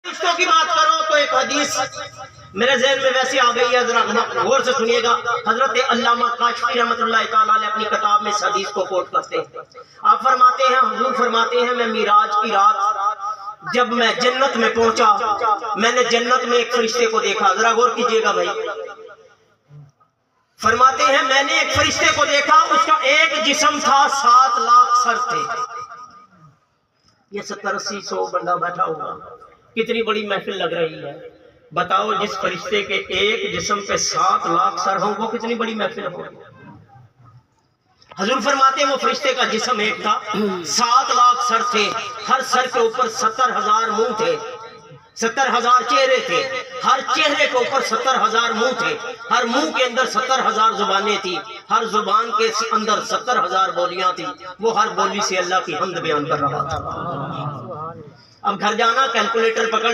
فرشتوں کی بات کرو تو ایک حدیث میرے ذہن میں ویسے آ گئی ہے، ذرا غور سے سنیے گا۔ حضرت علامہ کاشفی رحمۃ اللہ تعالیٰ نے اپنی کتاب میں اس حدیث کو کوٹ کرتے ہیں۔ آپ فرماتے ہیں، حضور فرماتے ہیں، میں معراج کی رات جب میں جنت میں پہنچا، میں نے جنت میں ایک فرشتے کو دیکھا۔ ذرا غور کیجئے گا بھائی۔ فرماتے ہیں میں نے ایک فرشتے کو دیکھا، اس کا ایک جسم تھا، 7 لاکھ سر تھے۔ یہ 70-80 100 بندہ بیٹھا ہوگا، کتنی بڑی محفل لگ رہی ہے۔ بتاؤ جس فرشتے کے ایک جسم پہ 7 لاکھ سر ہوں وہ کتنی بڑی محفل ہوگی۔ حضور فرماتے ہیں وہ فرشتے کا جسم ایک تھا، 7 لاکھ سر تھے، ہر سر کے اوپر 70,000 منہ تھے، 70,000 چہرے تھے، ہر چہرے کے اوپر 70,000 منہ تھے، ہر منہ کے اندر 70,000 زبانیں تھی، ہر زبان کے اندر 70,000 بولیاں تھی۔ وہ ہر بولی سے اللہ کی حمد بیان کر رہا تھا۔ اب گھر جانا، کیلکولیٹر پکڑ